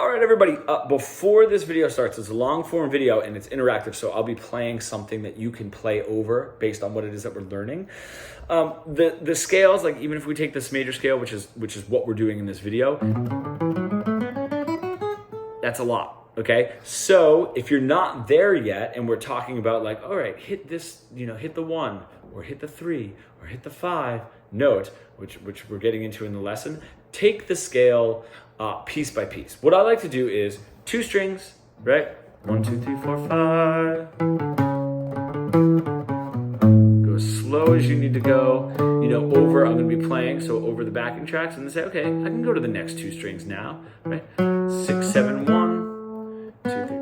All right, everybody, before this video starts, it's a long form video and it's interactive, so I'll be playing something that you can play over based on what it is that we're learning. The scales, like even if we take this major scale, which is what we're doing in this video, that's a lot, okay? So if you're not there yet and we're talking about like, all right, hit this, hit the 1 or hit the 3 or hit the 5 note, which we're getting into in the lesson, take the scale piece by piece. What I like to do is 2 strings, right? 1, 2, 3, 4, 5. Go as slow as you need to go. Over, I'm gonna be playing, so over the backing tracks, and then say, okay, I can go to the next 2 strings now, right? 6, 7, 1, 2, 3.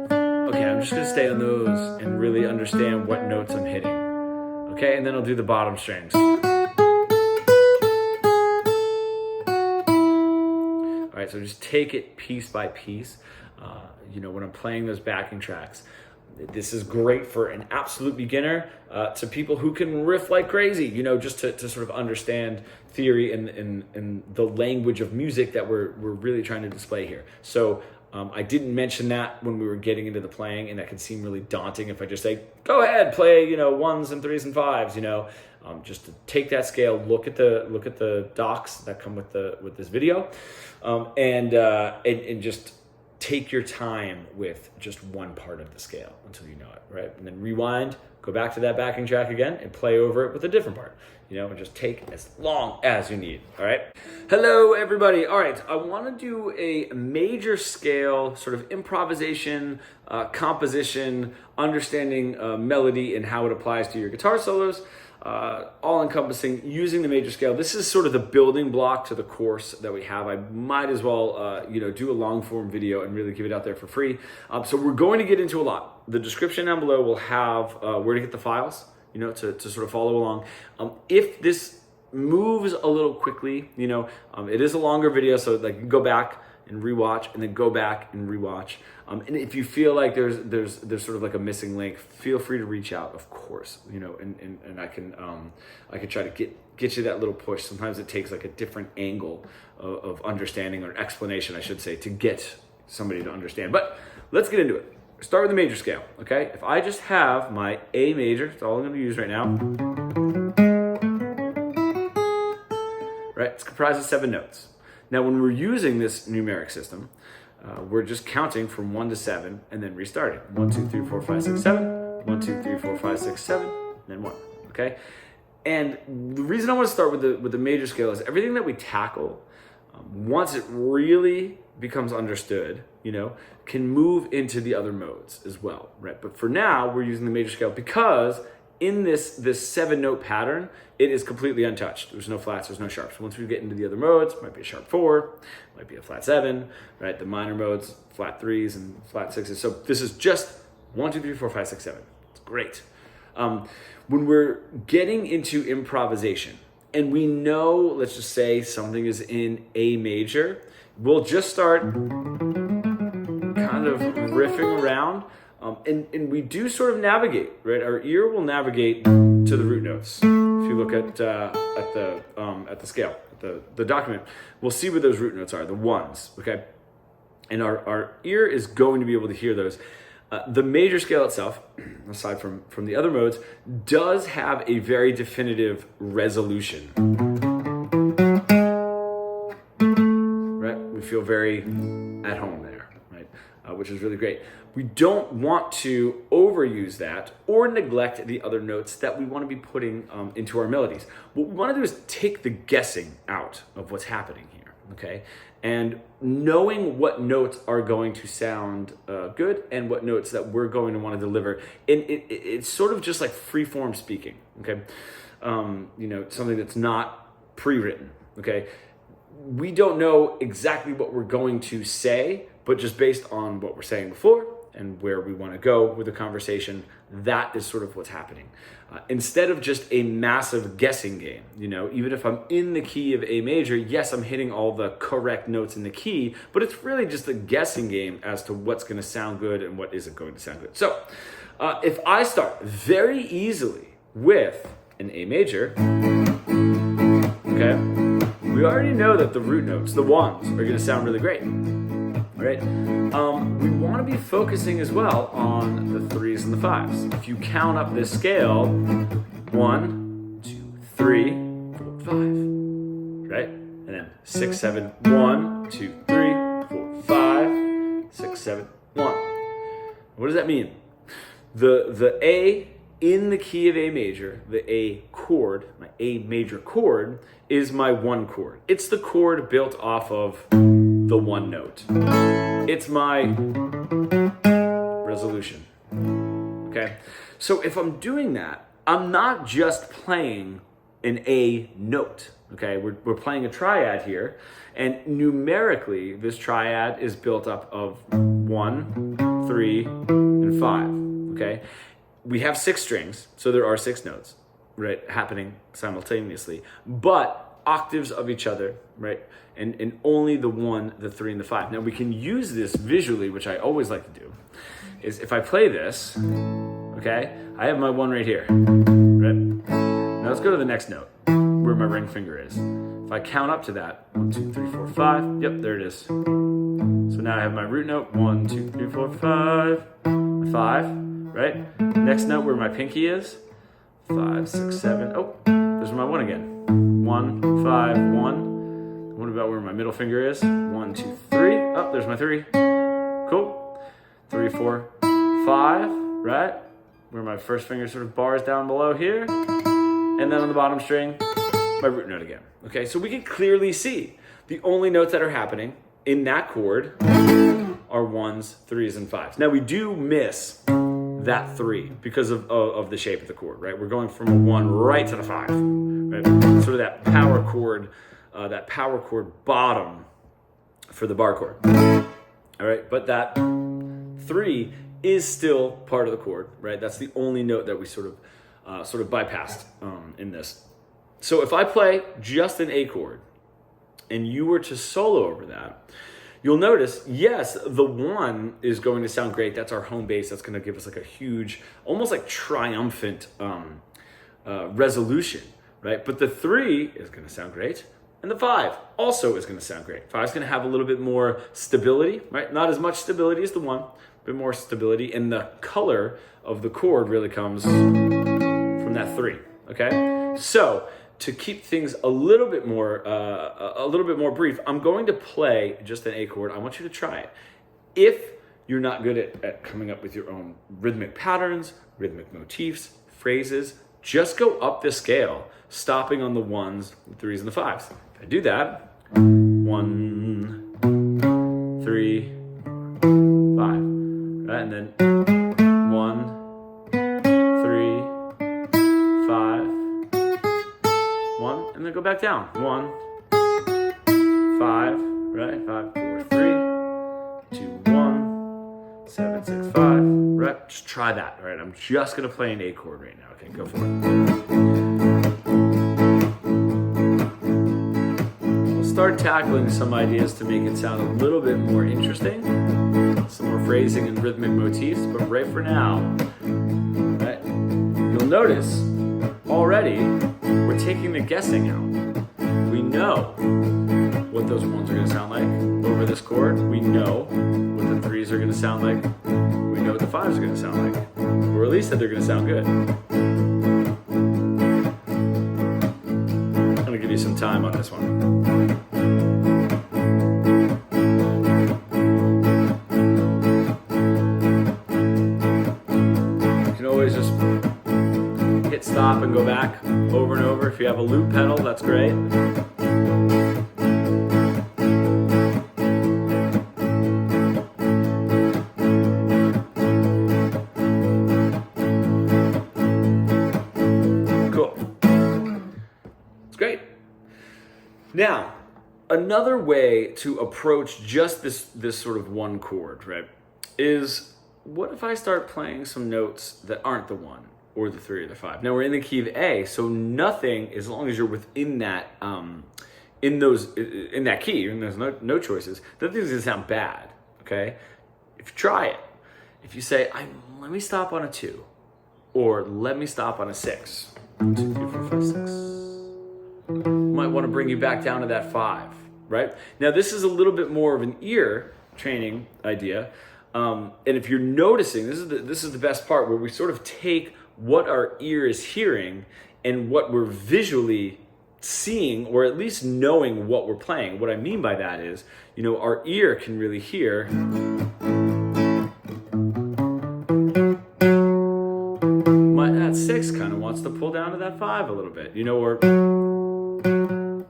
Okay, I'm just gonna stay on those and really understand what notes I'm hitting. Okay, and then I'll do the bottom strings. All right, so just take it piece by piece. When I'm playing those backing tracks, this is great for an absolute beginner to people who can riff like crazy, just to sort of understand theory and the language of music that we're really trying to display here. So I didn't mention that when we were getting into the playing, and that can seem really daunting if I just say, go ahead, play, 1s and 3s and 5s, just to take that scale, look at the docs that come with this video, and just take your time with just one part of the scale until you know it, right? And then rewind, go back to that backing track again and play over it with a different part, and just take as long as you need, all right? Hello, everybody. All right, I want to do a major scale sort of improvisation, composition, understanding melody and how it applies to your guitar solos, all encompassing using the major scale. This is sort of the building block to the course that we have. I might as well, do a long form video and really give it out there for free. So we're going to get into a lot. The description down below will have where to get the files, to sort of follow along. If this moves a little quickly, it is a longer video, so like you can go back and rewatch and then go back and rewatch. And if you feel like there's sort of like a missing link, feel free to reach out, of course, and I can try to get you that little push. Sometimes it takes like a different angle of understanding, or explanation, I should say, to get somebody to understand. But let's get into it. Start with the major scale, okay? If I just have my A major, that's all I'm gonna use right now. Right, it's comprised of 7 notes. Now, when we're using this numeric system, we're just counting from 1 to 7 and then restarting. 1, 2, 3, 4, 5, 6, 7. 1, 2, 3, 4, 5, 6, 7, then 1, okay? And the reason I want to start with the major scale is everything that we tackle, once it really becomes understood, can move into the other modes as well, right? But for now, we're using the major scale because in this 7-note pattern, it is completely untouched. There's no flats, there's no sharps. Once we get into the other modes, it might be a sharp 4, might be a flat 7, right? The minor modes, flat 3s and flat 6s. So this is just 1, 2, 3, 4, 5, 6, 7. It's great. When we're getting into improvisation and we know, let's just say something is in A major, we'll just start kind of riffing around. And we do sort of navigate, right? Our ear will navigate to the root notes. If you look at the scale, the document, we'll see where those root notes are, the 1s, okay? And our ear is going to be able to hear those. The major scale itself, aside from the other modes, does have a very definitive resolution. Right? We feel very at home there, right? Which is really great. We don't want to overuse that or neglect the other notes that we want to be putting into our melodies. What we want to do is take the guessing out of what's happening here, okay? And knowing what notes are going to sound good and what notes that we're going to want to deliver. And it's sort of just like free-form speaking, okay? Something that's not pre-written, okay? We don't know exactly what we're going to say, but just based on what we're saying before and where we want to go with the conversation, that is sort of what's happening. Instead of just a massive guessing game, even if I'm in the key of A major, yes, I'm hitting all the correct notes in the key, but it's really just a guessing game as to what's going to sound good and what isn't going to sound good. So if I start very easily with an A major, okay, we already know that the root notes, the 1s, are going to sound really great, right? want to be focusing as well on the 3s and the 5s. If you count up this scale, 1, 2, 3, 4, 5, right? And then 6, 7, 1, 2, 3, 4, 5, 6, 7, 1. What does that mean? The A in the key of A major, the A chord, my A major chord, is my 1 chord. It's the chord built off of the 1 note. It's my resolution. Okay? So if I'm doing that, I'm not just playing an A note. Okay? We're playing a triad here, and numerically, this triad is built up of 1, 3, and 5. Okay? We have 6 strings, so there are 6 notes, right, happening simultaneously, but octaves of each other, right, and only the 1, the 3, and the 5. Now we can use this visually, which I always like to do, is if I play this, okay, I have my 1 right here, right? Now let's go to the next note, where my ring finger is. If I count up to that, 1, 2, 3, 4, 5, yep, there it is. So now I have my root note, 1, 2, 3, 4, 5, 5. Right? Next note where my pinky is, 5, 6, 7. Oh, there's my 1 again. 1, 5, 1. What about where my middle finger is? 1, 2, 3. Oh, there's my 3. Cool. 3, 4, 5. Right? Where my first finger sort of bars down below here. And then on the bottom string, my root note again. Okay, so we can clearly see the only notes that are happening in that chord are 1s, 3s, and 5s. Now we do miss that 3 because of the shape of the chord, right? We're going from a 1 right to the 5, right? Sort of that power chord bottom for the bar chord. All right, but that 3 is still part of the chord, right? That's the only note that we sort of bypassed in this. So if I play just an A chord and you were to solo over that, you'll notice, yes, the 1 is going to sound great. That's our home base. That's going to give us like a huge, almost like triumphant resolution, right? But the 3 is going to sound great. And the 5 also is going to sound great. 5 is going to have a little bit more stability, right? Not as much stability as the 1, a bit more stability. And the color of the chord really comes from that 3, okay? So to keep things a little bit more brief, I'm going to play just an A chord. I want you to try it. If you're not good at coming up with your own rhythmic patterns, rhythmic motifs, phrases, just go up the scale, stopping on the 1s, the 3s, and the 5s. If I do that, 1, 3, 5, right? And then 1, 3, 5, 1, and then go back down. 1, 5, right? 5, 4, 3, 2, 1, 7, 6, 5, right? Just try that, all right? I'm just gonna play an A chord right now. Okay, go for it. We'll start tackling some ideas to make it sound a little bit more interesting, some more phrasing and rhythmic motifs, but right for now, right? You'll notice already we're taking the guessing out. We know what those 1s are going to sound like over this chord. We know what the 3s are going to sound like. We know what the 5s are going to sound like. Or at least that they're going to sound good. I'm going to give you some time on this one. You can always just hit stop and go back over and over. If you have a loop pedal, that's great. Cool. It's great. Now, another way to approach just this sort of 1 chord, right, is what if I start playing some notes that aren't the 1? Or the 3 or the 5. Now we're in the key of A, so nothing, as long as you're within that, in that key, and there's no choices, nothing's gonna sound bad. Okay, if you try it, if you say, let me stop on a 2, or let me stop on a 6. 1, 2, 3, 4, 5, 6. Might want to bring you back down to that 5. Right now, this is a little bit more of an ear training idea. And if you're noticing, this is the best part, where we sort of take what our ear is hearing and what we're visually seeing, or at least knowing what we're playing. What I mean by that is, our ear can really hear that 6 kind of wants to pull down to that 5 a little bit, or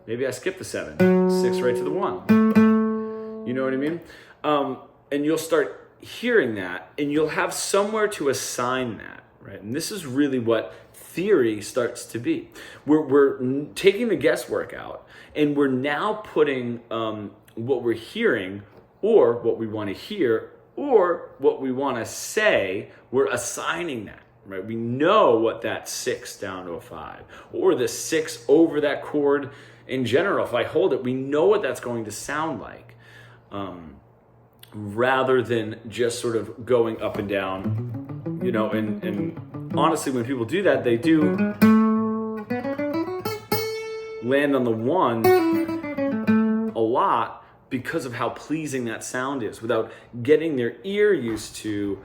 maybe I skip the 7, 6 right to the 1. You know what I mean? And you'll start hearing that, and you'll have somewhere to assign that, right? And this is really what theory starts to be. We're taking the guesswork out, and we're now putting what we're hearing, or what we want to hear, or what we want to say, we're assigning that. Right, we know what that 6 down to a 5, or the 6 over that chord in general. If I hold it, we know what that's going to sound like, rather than just sort of going up and down. And honestly, when people do that, they do land on the 1 a lot because of how pleasing that sound is, without getting their ear used to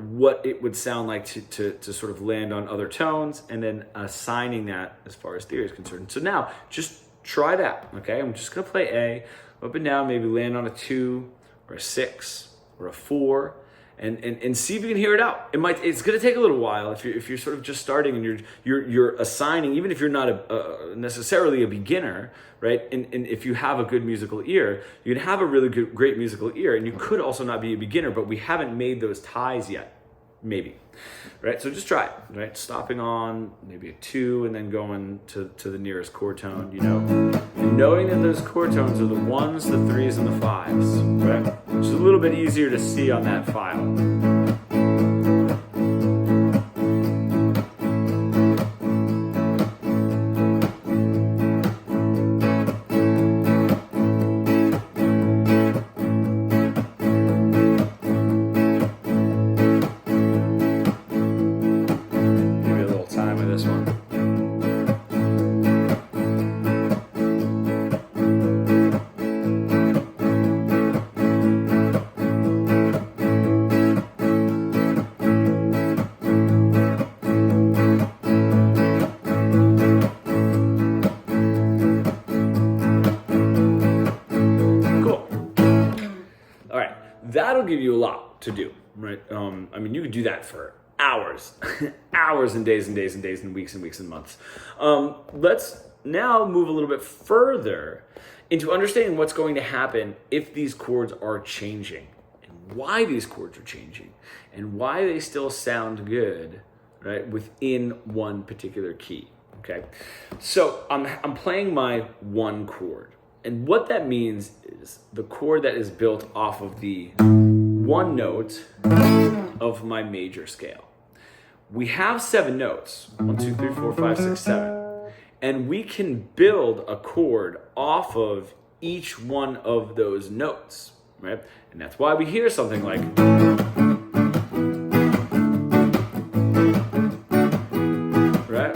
what it would sound like to sort of land on other tones, and then assigning that as far as theory is concerned. So now just try that, okay? I'm just gonna play A, up and down, maybe land on a 2 or a 6 or a 4, and see if you can hear it out. It's gonna take a little while if you're sort of just starting and you're assigning, even if you're not necessarily a beginner, right? And if you have a good musical ear, you can have a really great musical ear, and you could also not be a beginner, but we haven't made those ties yet, maybe, right? So just try it, right? Stopping on maybe a 2 and then going to the nearest chord tone, and knowing that those chord tones are the 1s, the 3s, and the 5s, right? Which is a little bit easier to see on that file. That'll give you a lot to do, right? You could do that for hours, hours and days and days and days and weeks and months. Let's now move a little bit further into understanding what's going to happen if these chords are changing, and why these chords are changing, and why they still sound good, right, within one particular key, okay? So I'm playing my 1 chord. And what that means is the chord that is built off of the 1 note of my major scale. We have 7 notes, 1, 2, 3, 4, 5, 6, 7. And we can build a chord off of each one of those notes, right? And that's why we hear something like, right?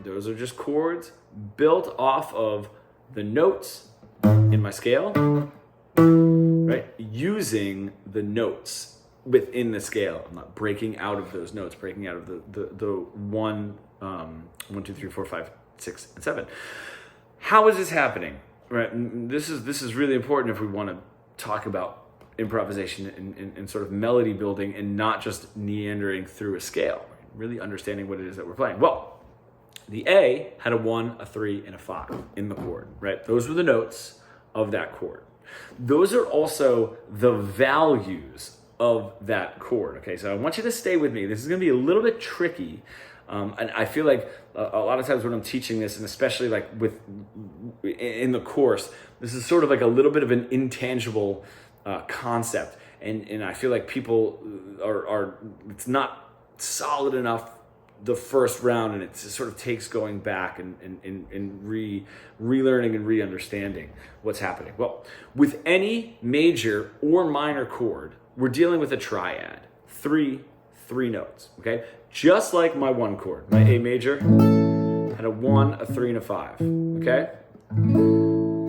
Those are just chords built off of the notes in my scale, right? Using the notes within the scale. I'm not breaking out of those notes, breaking out of the 1, 1, 2, 3, 4, 5, 6, and 7. How is this happening? Right? And this is really important if we want to talk about improvisation and sort of melody building, and not just meandering through a scale. Really understanding what it is that we're playing. Well, the A had a 1, a 3, and a 5 in the chord, right? Those were the notes of that chord. Those are also the values of that chord, okay? So I want you to stay with me. This is gonna be a little bit tricky, and I feel like a lot of times when I'm teaching this, and especially like in the course, this is sort of like a little bit of an intangible concept, and I feel like people are it's not solid enough the first round, and it sort of takes going back and relearning and re-understanding what's happening. Well, with any major or minor chord, we're dealing with a triad, three notes, okay? Just like my 1 chord, my A major had a 1, a 3, and a 5, okay?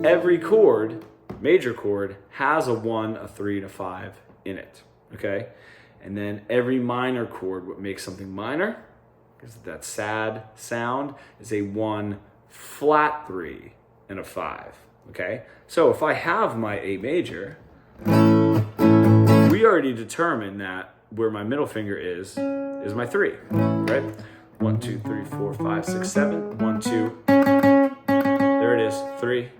Every chord major chord has a 1, a 3, and a 5 in it, okay? And then every minor chord, what makes something minor, is that sad sound, is a 1 flat 3 and a 5, okay? So if I have my A major, we already determined that where my middle finger is my 3, right? 1, 2, 3, 4, 5, 6, 7. 1, 2. There it is, 3.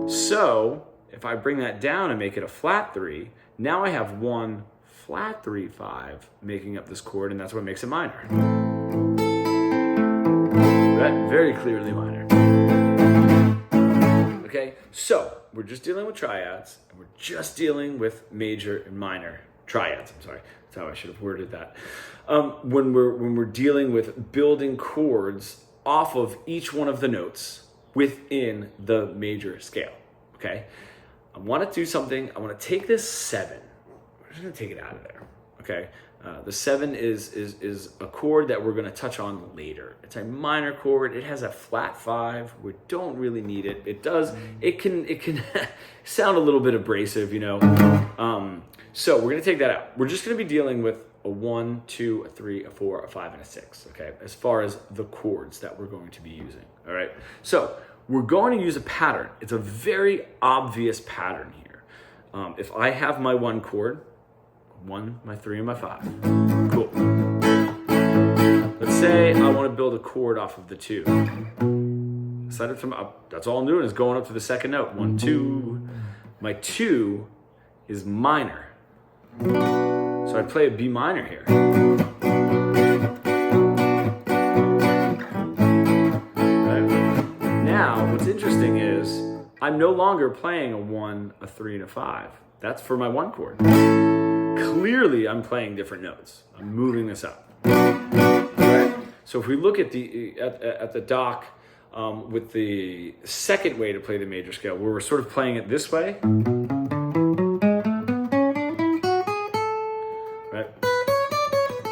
So if I bring that down and make it a flat 3, now I have 1 flat 3, 5 making up this chord, and that's what makes it minor. Right? Very clearly minor. Okay, so we're just dealing with triads, and we're just dealing with major and minor triads. I'm sorry, that's how I should have worded that. When we're dealing with building chords off of each one of the notes within the major scale. Okay, I want to do something. I want to take this 7. We're just gonna take it out of there. Okay, the 7 is a chord that we're gonna touch on later. It's a minor chord. It has a flat 5. We don't really need it. It does. It can sound a little bit abrasive, you know. So we're gonna take that out. We're just gonna be dealing with a 1, 2, a 3, a 4, a 5, and a 6. Okay, as far as the chords that we're going to be using. All right. So we're going to use a pattern. It's a very obvious pattern here. If I have my 1 chord, 1, my 3, and my 5. Cool. Let's say I want to build a chord off of the 2. Aside from up, that's all I'm doing is going up to the second note. 1, 2. My 2 is minor. So I play a B minor here. Right. Now, what's interesting is I'm no longer playing a 1, a 3, and a 5. That's for my 1 chord. Clearly, I'm playing different notes. I'm moving this up. Right. So if we look at the doc with the second way to play the major scale, where we're sort of playing it this way.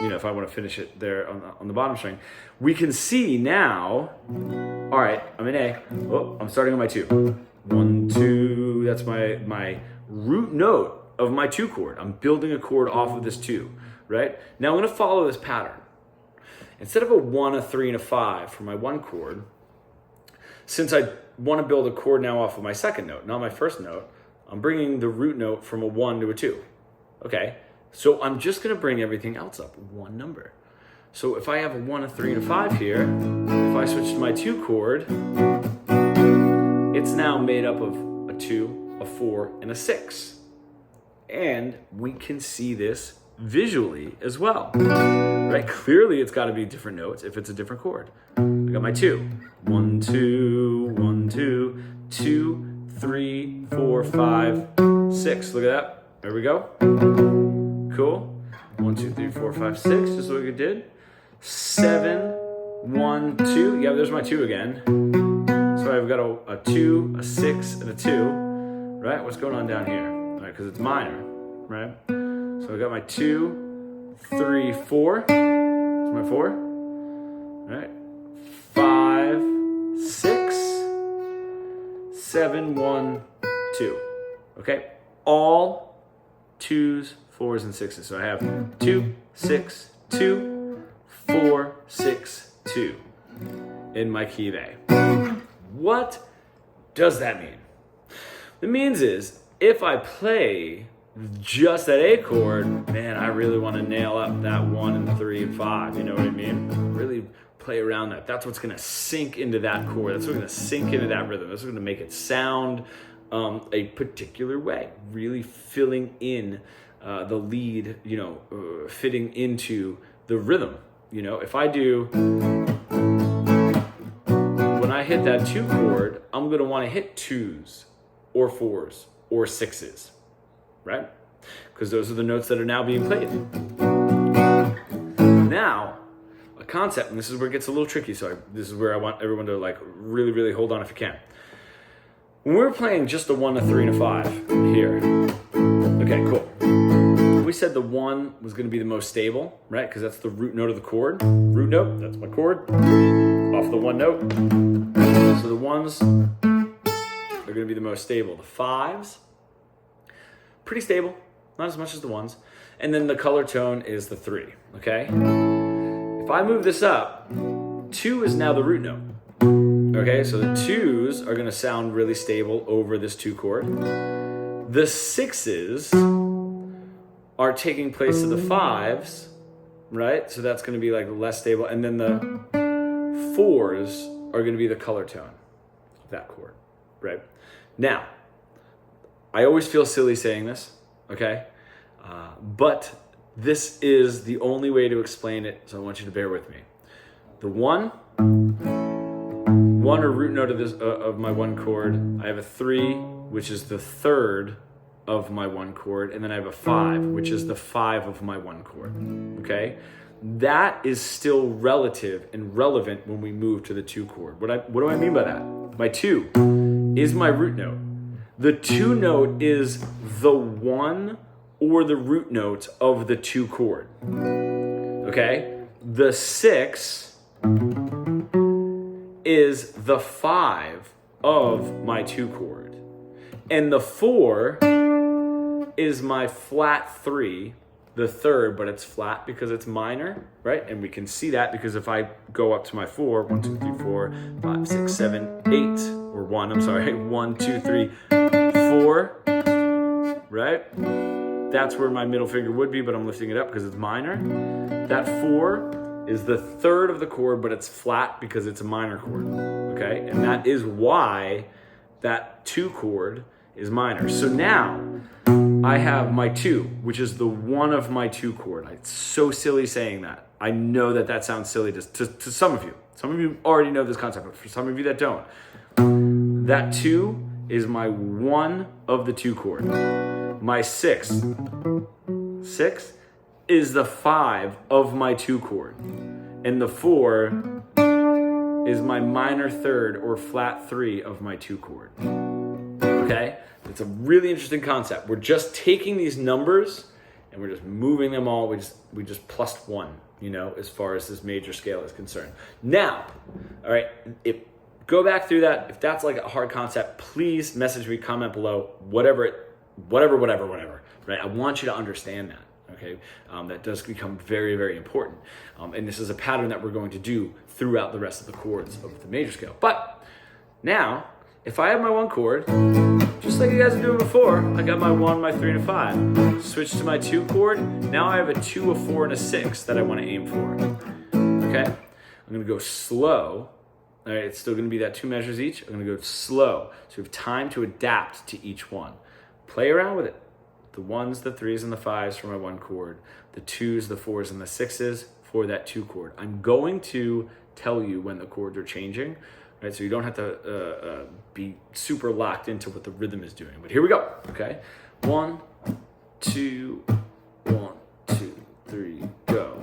You know, if I want to finish it there on the bottom string, we can see now, all right, I'm in A. Oh, I'm starting on my 2. 1, 2, that's my root note of my 2 chord. I'm building a chord off of this 2, right? Now I'm going to follow this pattern. Instead of a 1, a 3, and a 5 for my 1 chord, since I want to build a chord now off of my second note, not my first note, I'm bringing the root note from a 1 to a 2. Okay. So I'm just going to bring everything else up 1 number. So if I have a 1, a 3, and a 5 here, if I switch to my 2 chord, it's now made up of a 2, a 4, and a 6. And we can see this visually as well. Right? Clearly it's got to be different notes if it's a different chord. I got my 2. 1, 2, 1, 2, 2, 3, 4, 5, 6. Look at that. There we go. Cool. 1, 2, 3, 4, 5, 6. Just like we did. 7, 1, 2. Yeah, there's my 2 again. So I've got a 2, a 6, and a 2. Right? What's going on down here? All right, because it's minor. Right? So I got my 2, 3, 4. That's my 4. All right. 5, 6, 7, 1, 2. Okay? All 2s, 4s, and 6s. So I have 2, 6, 2, 4, 6, 2 in my key of A. What does that mean? What it means is if I play just that A chord, man, I really want to nail up that 1 and 3 and 5. You know what I mean? Really play around that. That's what's going to sink into that chord. That's what's going to sink into that rhythm. That's what's going to make it sound a particular way. Really filling in the lead, you know, fitting into the rhythm. You know, if I do, when I hit that 2 chord, I'm going to want to hit 2s or 4s or 6s, right? Because those are the notes that are now being played. Now, a concept, and this is where it gets a little tricky, so this is where I want everyone to like really, really hold on if you can. When we're playing just a 1, a 3, and a 5 here, okay, cool. We said the 1 was going to be the most stable, right? Because that's the root note of the chord. Root note, that's my chord, off the 1 note. So the 1s are going going to be the most stable. The fives, pretty stable, not as much as the ones. And then the color tone is the 3, okay? If I move this up, 2 is now the root note. Okay, so the 2s are going to sound really stable over this 2 chord. The 6s are taking place of the 5s, right? So that's going to be like less stable. And then the 4s are going to be the color tone of that chord, right? Now, I always feel silly saying this, okay? But this is the only way to explain it, so I want you to bear with me. The 1 or root note of this of my 1 chord. I have a 3, which is the 3rd of my 1 chord, and then I have a 5, which is the 5 of my 1 chord. Okay, that is still relative and relevant when we move to the 2 chord. What do I mean by that? My 2 is my root note. The 2 note is the 1 or the root note of the 2 chord. Okay, the 6 is the 5 of my 2 chord. And the 4 is my flat 3, the 3rd, but it's flat because it's minor, right? And we can see that because if I go up to my 4, 1, 2, 3, 4, 5, 6, 7, 8, or 1, I'm sorry, 1, 2, 3, 4, right? That's where my middle finger would be, but I'm lifting it up because it's minor. That 4 is the 3rd of the chord, but it's flat because it's a minor chord, okay? And that is why that 2 chord is minor. So now I have my 2, which is the 1 of my 2 chord. It's so silly saying that. I know that that sounds silly to some of you. Some of you already know this concept, but for some of you that don't, that 2 is my 1 of the 2 chord. My 6 is the 5 of my 2 chord. And the 4 is my minor 3rd or flat 3 of my 2 chord. Okay? It's a really interesting concept. We're just taking these numbers and we're just moving them all. We just plus 1, you know, as far as this major scale is concerned. Now, all right, go back through that. If that's like a hard concept, please message me, comment below, whatever, right? I want you to understand that. Okay, that does become very, very important. And this is a pattern that we're going to do throughout the rest of the chords of the major scale. But now, if I have my 1 chord, just like you guys were doing before, I got my 1, my 3, and a 5. Switch to my 2 chord. Now I have a 2, a 4, and a 6 that I want to aim for. Okay, I'm going to go slow. All right, it's still going to be that 2 measures each. I'm going to go slow. So we have time to adapt to each one. Play around with it. The 1s, the 3s, and the 5s for my 1 chord. The 2s, the 4s, and the 6s for that 2 chord. I'm going to tell you when the chords are changing, right? So you don't have to be super locked into what the rhythm is doing. But here we go, okay? 1, 2, 1, 2, 3, go.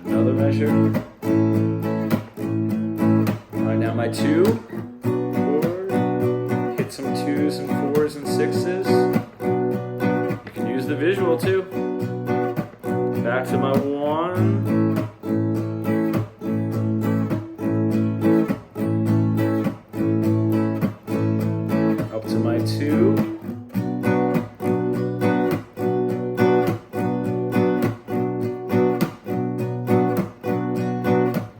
Another measure. All right, now my 2. Some 2s and 4s and 6s. You can use the visual too. Back to my 1. Up to my 2.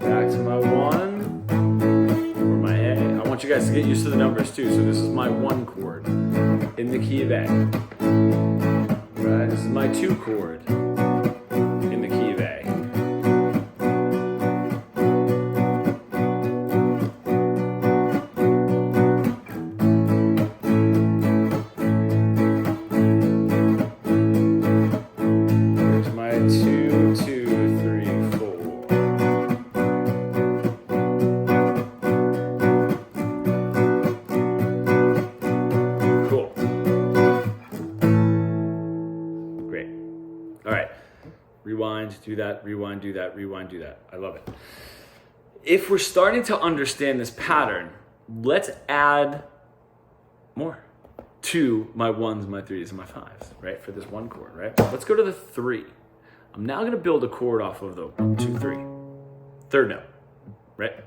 Back to my 1. Or my A. I want you guys to get used to the numbers too. So this is my 1 chord in the key of A. Right? This is my 2 chord in the key of A. Here's my 2, 2, 3, 4. Rewind, do that, rewind, do that, rewind, do that. I love it. If we're starting to understand this pattern, let's add more to my 1s, my 3s, and my 5s, right? For this 1 chord, right? Let's go to the 3. I'm now going to build a chord off of the 1, 2, 3. 3rd note, right?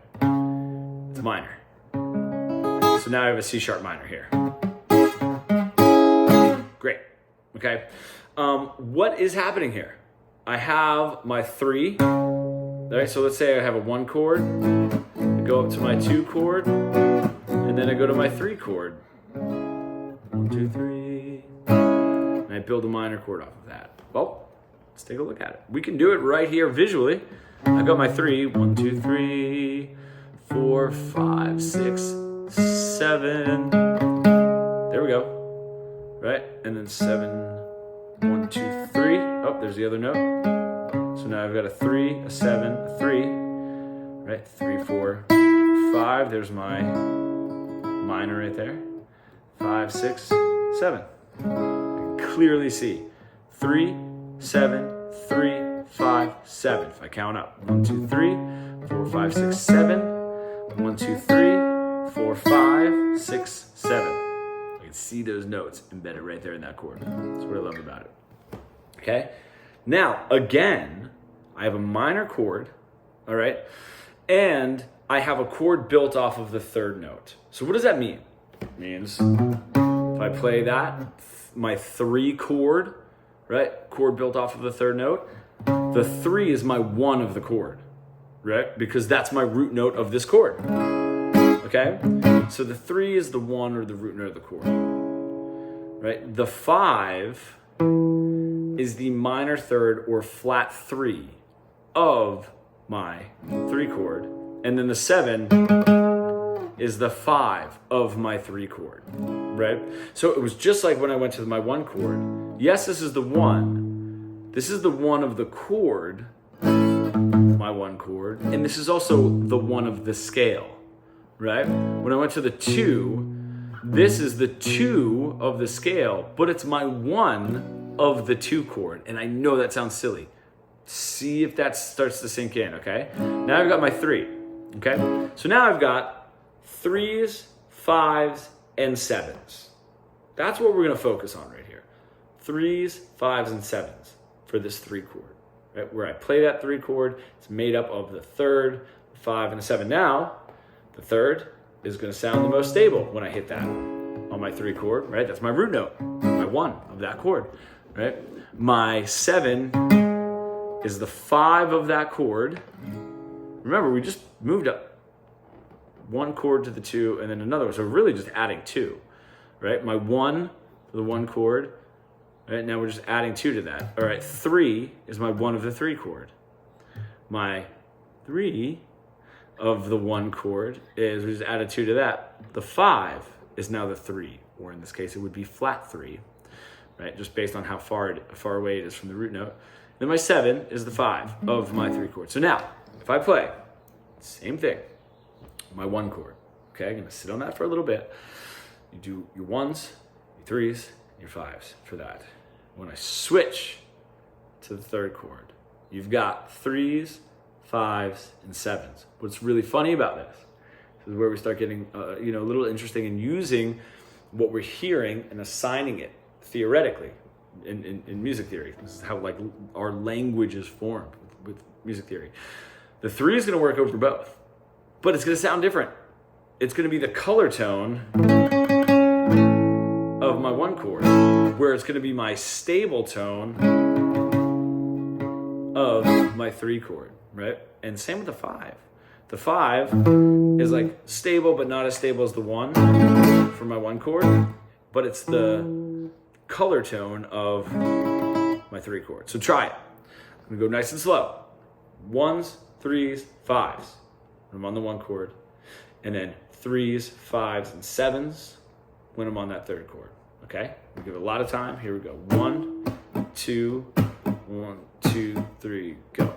minor. So now I have a C sharp minor here. Great. Okay. What is happening here? I have my 3. All right, so let's say I have a 1 chord, I go up to my 2 chord, and then I go to my 3 chord. 1, 2, 3. And I build a minor chord off of that. Well, let's take a look at it. We can do it right here visually. I've got my 3. 1, 2, 3, 4, 5, 6, 7. There we go. Right? And then 7, 1, 2, 3. Oh, there's the other note. So now I've got a 3, a 7, a 3. Right? 3, 4, 5. There's my minor right there. 5, 6, 7. I can clearly see 3, 7, 3, 5, 7. If I count up 1, 2, 3, 4, 5, 6, 7. 1, 2, 3, 4, 5, 6, 7. I can see those notes embedded right there in that chord. That's what I love about it. Okay? Now, again, I have a minor chord, all right? And I have a chord built off of the 3rd note. So what does that mean? It means if I play that, my 3 chord, right? Chord built off of the 3rd note. The 3 is my 1 of the chord, right? Because that's my root note of this chord, okay? So the 3 is the 1 or the root note of the chord, right? The 5 is the minor 3rd or flat 3 of my 3 chord. And then the 7 is the 5 of my 3 chord, right? So it was just like when I went to my 1 chord. Yes, this is the 1. This is the 1 of the chord, my 1 chord. And this is also the 1 of the scale, right? When I went to the 2, this is the 2 of the scale, but it's my 1 of the 2 chord. And I know that sounds silly. See if that starts to sink in, okay? Now I've got my 3, okay? So now I've got 3s, 5s, and 7s. That's what we're gonna focus on right here. 3s, 5s, and 7s for this 3 chord, right? Where I play that 3 chord, it's made up of the 3rd, 5, and the 7. Now, the 3rd is gonna sound the most stable when I hit that on my 3 chord, right? That's my root note, my 1 of that chord, right? My 7 is the 5 of that chord. Remember, we just moved up 1 chord to the 2 and then another one. So we're really just adding 2, right? My 1 for the 1 chord, right? Now we're just adding 2 to that. All right, 3 is my 1 of the 3 chord. My 3 of the 1 chord is, we just added 2 to that. The 5 is now the 3, or in this case, it would be flat 3, right? Just based on how far away it is from the root note. Then my 7 is the 5 of my 3 chord. So now, if I play, same thing, my 1 chord, okay? I'm gonna sit on that for a little bit. You do your 1s, your 3s, and your 5s for that. When I switch to the 3rd chord, you've got 3s, 5s, and 7s. What's really funny about this is where we start getting a little interesting in using what we're hearing and assigning it theoretically in music theory. This is how like our language is formed with music theory. The 3 is going to work over both, but it's going to sound different. It's going to be the color tone of my 1 chord, where it's going to be my stable tone of my 3 chord, right? And same with the 5. The 5 is like stable, but not as stable as the 1 for my 1 chord, but it's the color tone of my 3 chord. So try it. I'm gonna go nice and slow. 1s, 3s, 5s. When I'm on the 1 chord, and then 3s, 5s, and 7s when I'm on that 3rd chord. Okay? We give it a lot of time. Here we go. 1, 2, 1, 2, 3, go.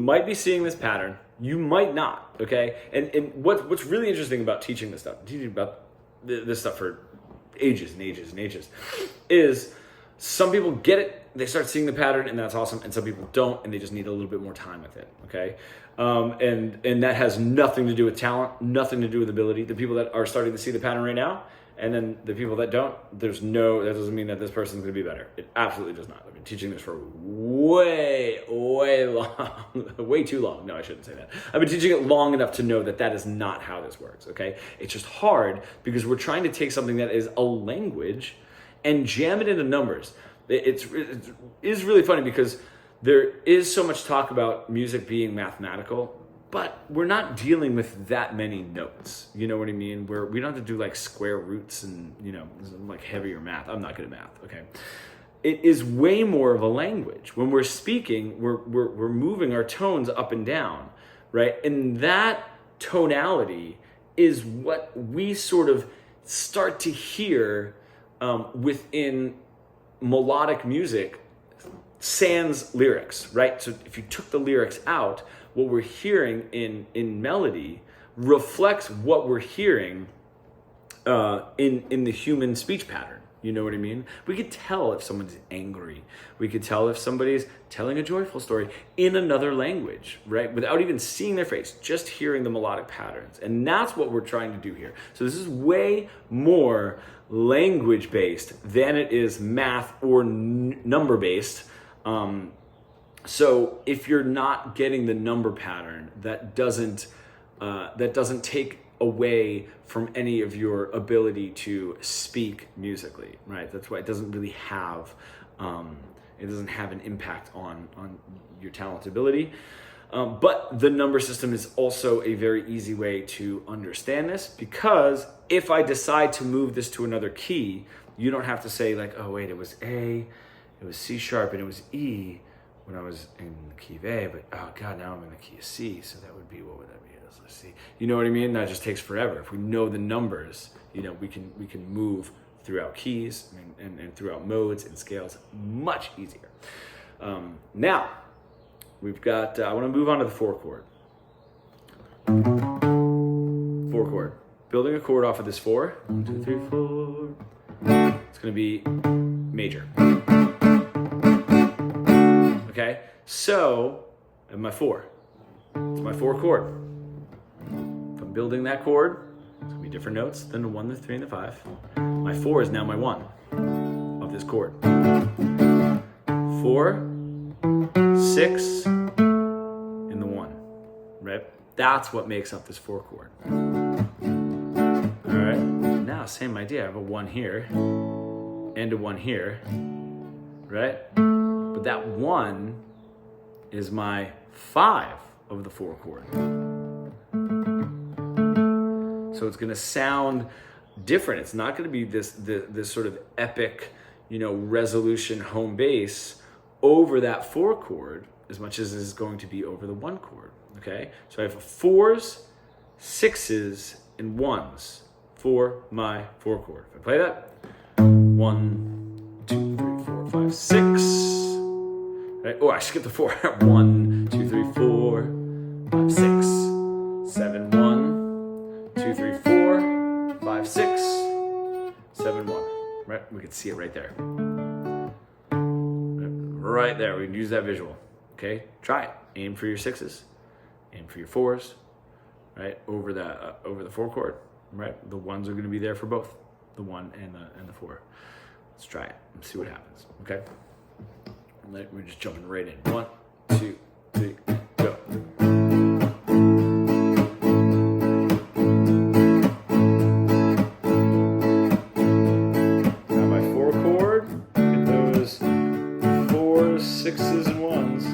might be seeing this pattern, you might not, okay? And what's really interesting about teaching this stuff, teaching about this stuff for ages and ages and ages, is some people get it, they start seeing the pattern, and that's awesome, and some people don't, and they just need a little bit more time with it, okay? And that has nothing to do with talent, nothing to do with ability. The people that are starting to see the pattern right now, and then the people that don't, that doesn't mean that this person's going to be better. It absolutely does not. I've been teaching this for way long, way too long. No, I shouldn't say that. I've been teaching it long enough to know that is not how this works, okay? It's just hard because we're trying to take something that is a language and jam it into numbers. It is really funny because there is so much talk about music being mathematical, but we're not dealing with that many notes. You know what I mean? We don't have to do like square roots and, like heavier math. I'm not good at math, okay? It is way more of a language. When we're speaking, we're moving our tones up and down, right? And that tonality is what we sort of start to hear within melodic music sans lyrics, right? So if you took the lyrics out, what we're hearing in melody reflects what we're hearing in the human speech pattern. You know what I mean? We could tell if someone's angry. We could tell if somebody's telling a joyful story in another language, right? Without even seeing their face, just hearing the melodic patterns. And that's what we're trying to do here. So this is way more language-based than it is math or number-based. So if you're not getting the number pattern, that doesn't take away from any of your ability to speak musically, right? That's why it doesn't really have an impact on your talent ability. But the number system is also a very easy way to understand this, because if I decide to move this to another key, you don't have to say like, oh wait, it was A, it was C sharp, and it was E when I was in the key of A, but oh God, now I'm in the key of C, so that would be, what would that be? Let's see. You know what I mean? That just takes forever. If we know the numbers, we can move throughout keys and throughout modes and scales much easier. Now, we've got, I want to move on to the 4 chord. 4 chord. Building a chord off of this 4. 1, 2, 3, 4. It's going to be major. Okay, so I have my 4. It's my 4 chord. If I'm building that chord, it's going to be different notes than the 1, the 3, and the 5. My 4 is now my 1 of this chord. 4, 6, and the 1, right? That's what makes up this 4 chord. All right, now same idea. I have a 1 here and a 1 here, right? But that 1 is my 5 of the 4 chord. So it's going to sound different. It's not going to be this sort of epic, resolution home bass over that 4 chord as much as it is going to be over the 1 chord. Okay? So I have 4s, 6s, and 1s for my 4 chord. If I play that, 1, 2, 3, 4, 5, 6. Right? Oh, I skipped the 4. 1, 2, 3, 4, 5, 6, 7, 1, 2, 3, 4, 5, 6, 7, 1. Right? We can see it right there. Right there. We can use that visual. Okay? Try it. Aim for your 6s. Aim for your 4s. Right? Over the 4 chord. Right? The 1s are going to be there for both. The 1 and the 4. Let's try it and see what happens. Okay? We're just jumping right in. 1, 2, 3, go. Now my 4 chord, get those 4s, 6s, and 1s.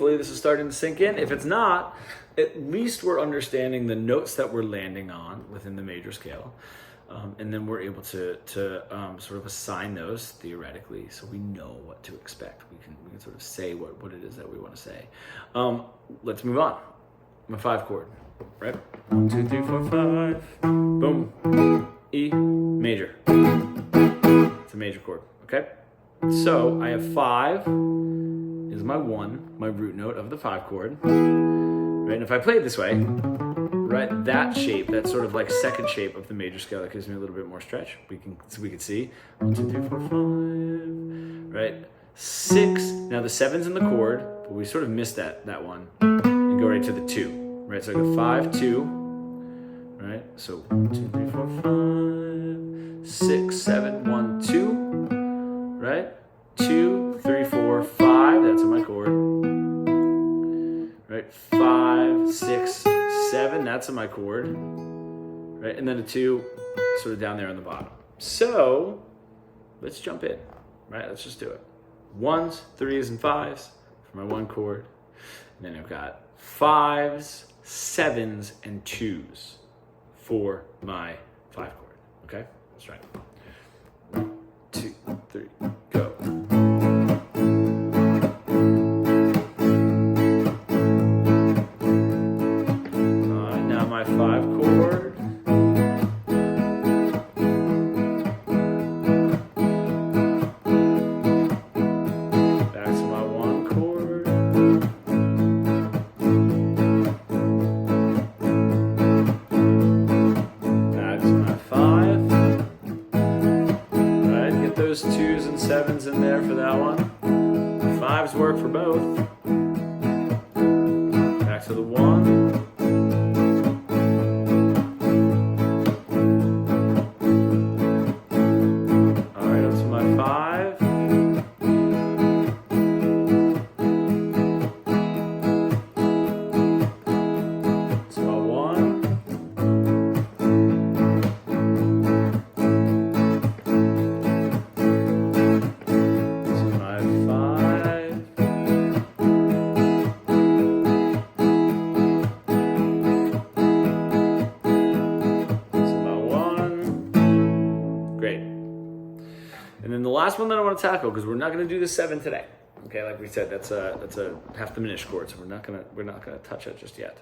hopefully this is starting to sink in. If it's not, at least we're understanding the notes that we're landing on within the major scale. And then we're able to sort of assign those theoretically, so we know what to expect. We can sort of say what it is that we want to say. Let's move on. My 5 chord, right? 1, 2, 3, 4, 5. Boom. E major. It's a major chord. Okay. So I have 5 is my 1, my root note of the 5 chord. Right. And if I play it this way, right, that shape, that sort of like second shape of the major scale, that gives me a little bit more stretch. We can see 1, 2, 3, 4, 5. Right. 6. Now the 7's in the chord, but we sort of missed that one and go right to the 2. Right. So I go 5, 2. Right. So 1, 2, 3, 4, 5, 6, 7, 1, 2. Right. 2, 3, 4, 5. That's in my chord. Right. 5, 6, 7. That's in my chord. Right. And then a 2 sort of down there on the bottom. So let's jump in. Right. Let's just do it. 1s, 3s, and 5s for my 1 chord. And then I've got 5s, 7s, and 2s for my 5 chord. Okay? Let's try it. 1, 2, 3, go. Now my 5 chord. Back to my 1 chord. Back to my 5. Right, get those 2s and 7s in there for that one. 5s work for both. Back to the 1. Alright, up to my 5. To my 1. To my 5. To my 1. Great. And then the last one that I want to tackle, because we're not going to do the 7 today. Okay, like we said, that's a half diminished chord, so we're not gonna touch it just yet.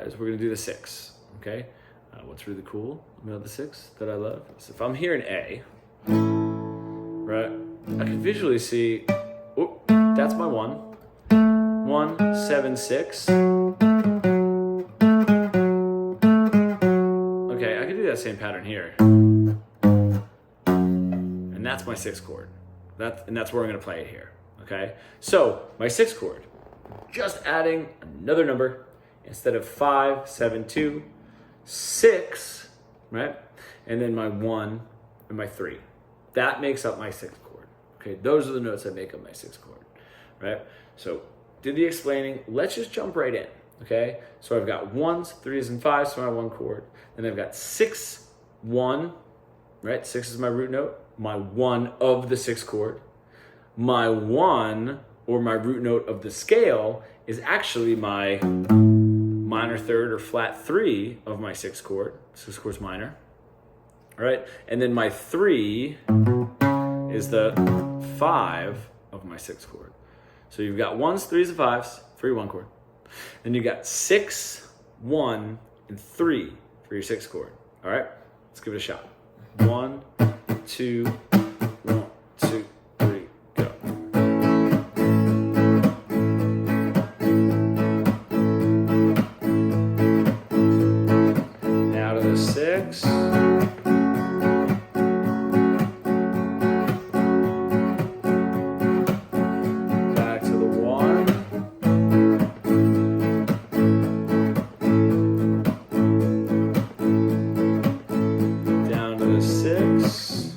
Is we're gonna do the 6. Okay, what's really cool about the 6 that I love is if I'm here in A, right, I can visually see. Oh, that's my 1. 1, 7, 6. Okay, I can do that same pattern here. And that's my 6 chord. That's where I'm going to play it here. Okay? So, my 6 chord, just adding another number instead of 5, 7, 2, 6, right? And then my 1 and my 3. That makes up my 6th chord. Okay? Those are the notes that make up my 6th chord, right? So, did the explaining. Let's just jump right in. Okay? So, I've got 1s, 3s, and 5s for my 1 chord. Then I've got 6, 1, right? 6 is my root note. My 1 of the 6th chord. My 1, or my root note of the scale, is actually my minor third or flat 3 of my 6th chord. 6th chord's minor. All right? And then my 3 is the 5 of my 6th chord. So you've got 1s, 3s, and 5s for your 1 chord. Then you've got 6, 1, and 3 for your 6th chord. All right? Let's give it a shot. 1, 2, 1, 2, 3, go. Now to the 6. Back to the 1. Down to the 6.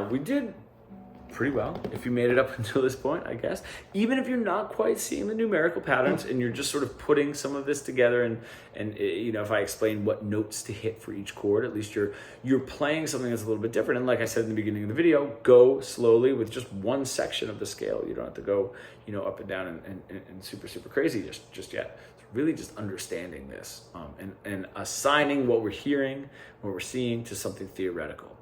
we did pretty well if you made it up until this point, I guess. Even if you're not quite seeing the numerical patterns and you're just sort of putting some of this together, and you know, if I explain what notes to hit for each chord, at least you're playing something that's a little bit different. And like I said in the beginning of the video, go slowly with just one section of the scale. You don't have to go, you know, up and down and super crazy just yet. It's really just understanding this and assigning what we're hearing, what we're seeing to something theoretical,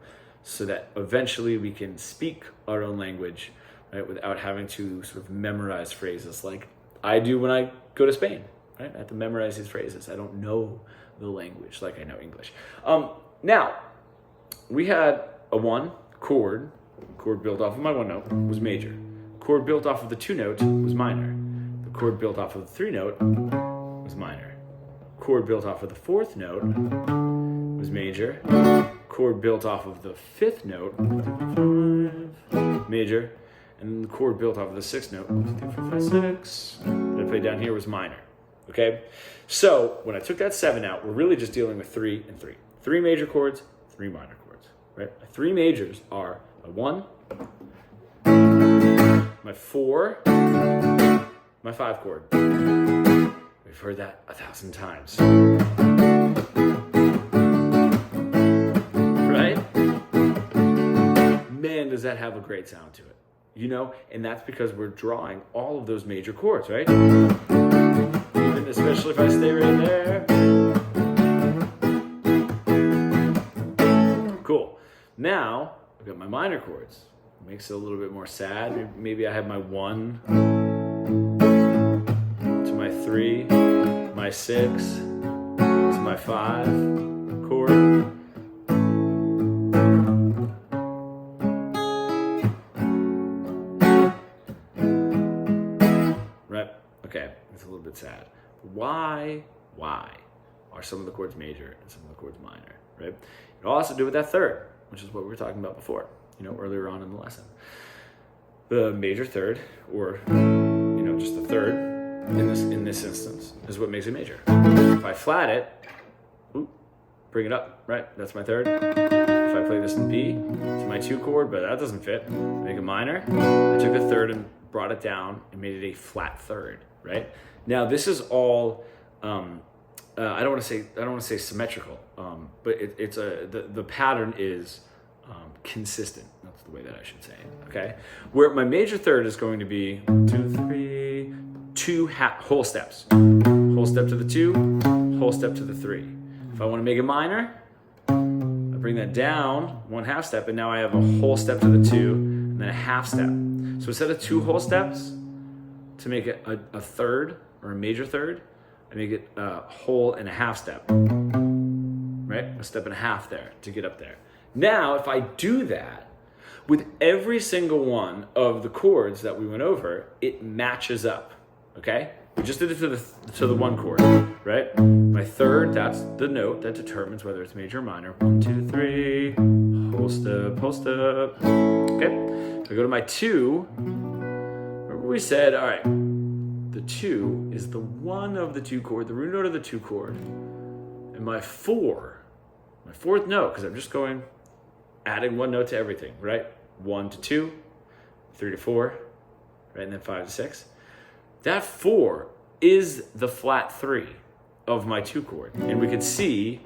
so that eventually we can speak our own language, right, without having to sort of memorize phrases like I do when I go to Spain, right? I have to memorize these phrases. I don't know the language like I know English. Now, we had a one chord built off of my one note was major. Chord built off of the two note was minor. The chord built off of the three note was minor. Chord built off of the fourth note was major. Chord built off of the fifth note, major, and the chord built off of the sixth note, 2, 4, 5, 6, that I played down here was minor. Okay, so when I took that 7 out, we're really just dealing with 3 and 3. 3 major chords, 3 minor chords. Right? My 3 majors are my 1, my 4, my 5 chord. We've heard that 1,000 times. Man, does that have a great sound to it, you know? And that's because we're drawing all of those major chords, right? Even especially if I stay right there. Cool. Now, I've got my minor chords. It makes it a little bit more sad. Maybe I have my 1 to my 3, my 6 to my 5 chord. Okay, it's a little bit sad. Why are some of the chords major and some of the chords minor, right? It all has to do with that third, which is what we were talking about before, you know, earlier on in the lesson. The major third, or, you know, just the third in this instance, is what makes it major. If I flat it, bring it up, right? That's my third. If I play this in B, it's my 2 chord, but that doesn't fit. Make it minor. I took the third and brought it down and made it a flat third, right? Now this is all I don't want to say symmetrical, but the pattern is consistent. That's the way that I should say it. Okay, where my major third is going to be 2, 3, 2 whole steps, whole step to the 2, whole step to the 3. If I want to make it minor, I bring that down 1 half step, and now I have a whole step to the 2 and then a half step. So instead of 2 whole steps to make it a third or a major third, I make it a whole and a half step, right? A step and a half there to get up there. Now, if I do that with every single one of the chords that we went over, it matches up, okay? We just did it to the 1 chord, right? My third, that's the note that determines whether it's major or minor. 1, 2, 3, whole step, okay? If I go to my 2, remember we said, all right, the 2 is the 1 of the 2 chord, the root note of the 2 chord, and my 4, my 4th note, because I'm just adding 1 note to everything, right? 1 to 2, 3 to 4, right, and then 5 to 6. That 4 is the flat 3 of my 2 chord, and we could see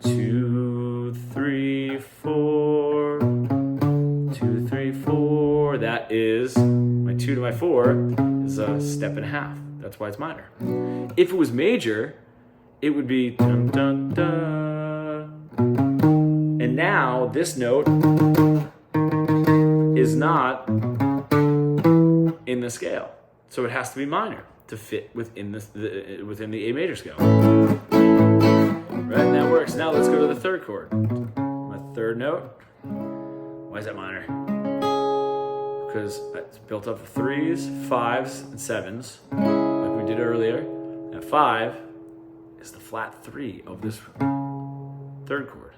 2, 3, 4, 2, 3, 4. That is my 2 to my 4 is a step and a half. That's why it's minor. If it was major, it would be dun dun dun. And now this note is not in the scale, so it has to be minor to fit within the A major scale. Right, and that works. Now let's go to the 3rd chord. My 3rd note. Why is that minor? Because it's built up of 3s, 5s, and 7s, like we did earlier. That 5 is the flat 3 of this 3rd chord,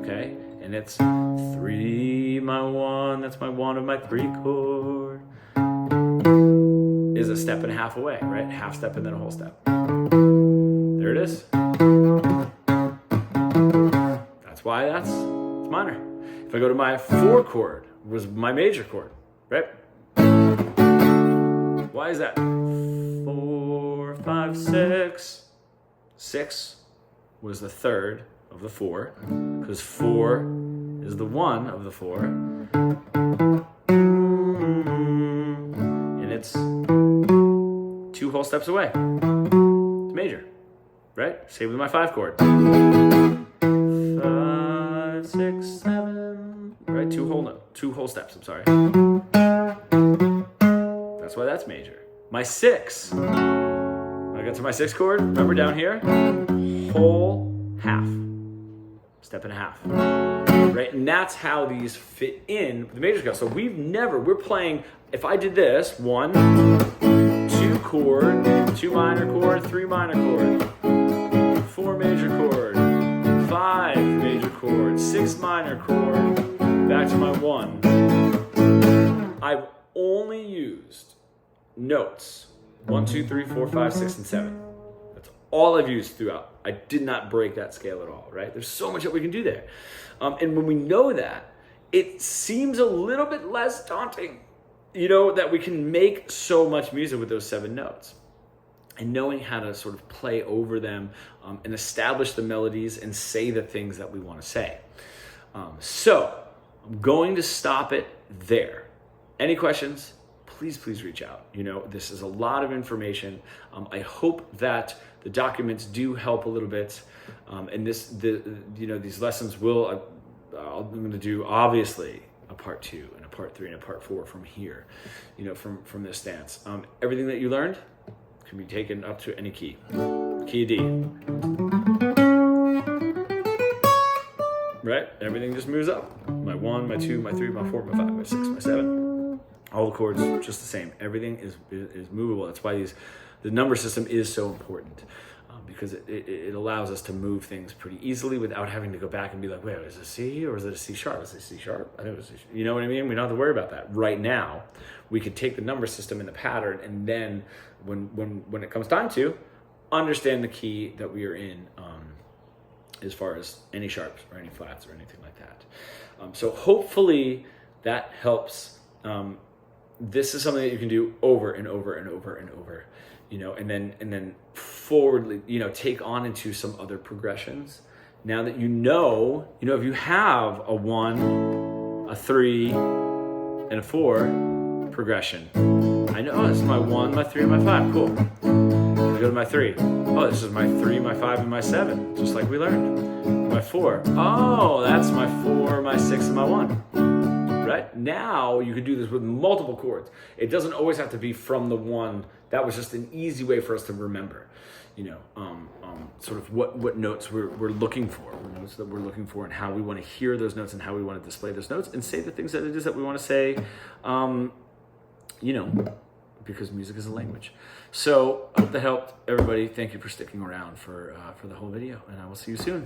okay? And it's 3, my 1, that's my 1 of my 3 chord, is a step and a half away, right? Half step and then a whole step. There it is. That's why it's minor. If I go to my 4 chord, was my major chord, right? Why is that? 4, 5, 6. 6 was the third of the 4, because 4 is the 1 of the 4. And it's 2 whole steps away. It's major, right? Same with my 5 chord. 5, 6, 7. Right? 2 whole steps, I'm sorry. That's why that's major. My 6. When I get to my 6 chord, remember down here? Whole half. Step and a half. Right? And that's how these fit in with the major scale. So we're playing, if I did this, 1, 2 chord, 2 minor chord, 3 minor chord, 4 major chord, 5 major chord, 6 minor chord, back to my 1. I've only used notes 1, 2, 3, 4, 5, 6, and 7. That's all I've used throughout. I did not break that scale at all, right? There's so much that we can do there. And when we know that, it seems a little bit less daunting, that we can make so much music with those 7 notes. And knowing how to sort of play over them and establish the melodies and say the things that we want to say. So I'm going to stop it there. Any questions? Please reach out. This is a lot of information. I hope that the documents do help a little bit. And these lessons I'm going to do obviously a part 2 and a part 3 and a part 4 from here, from this stance. Everything that you learned can be taken up to any key. Key of D. Right? Everything just moves up. My 1, my 2, my 3, my 4, my 5, my 6, my 7. All the chords just the same. Everything is movable. That's why the number system is so important, because it allows us to move things pretty easily without having to go back and be like, wait, is it a C or is it a C sharp? Is it a C sharp? I think it was C sharp. You know what I mean? We don't have to worry about that. Right now, we could take the number system and the pattern, and then when it comes time to, understand the key that we are in, as far as any sharps or any flats or anything like that. So hopefully that helps. This is something that you can do over and over and over and over, and then forwardly, take on into some other progressions. Now that if you have a 1, a 3, and a 4 progression, I know, this is my 1, my 3, and my 5, cool. I go to my 3. Oh, this is my 3, my 5, and my 7, just like we learned. My 4. Oh, that's my 4, my 6, and my 1. Right? Now you could do this with multiple chords. It doesn't always have to be from the 1. That was just an easy way for us to remember, sort of what notes we're looking for, what notes that we're looking for, and how we want to hear those notes and how we want to display those notes and say the things that it is that we want to say, because music is a language. So I hope that helped everybody. Thank you for sticking around for the whole video, and I will see you soon.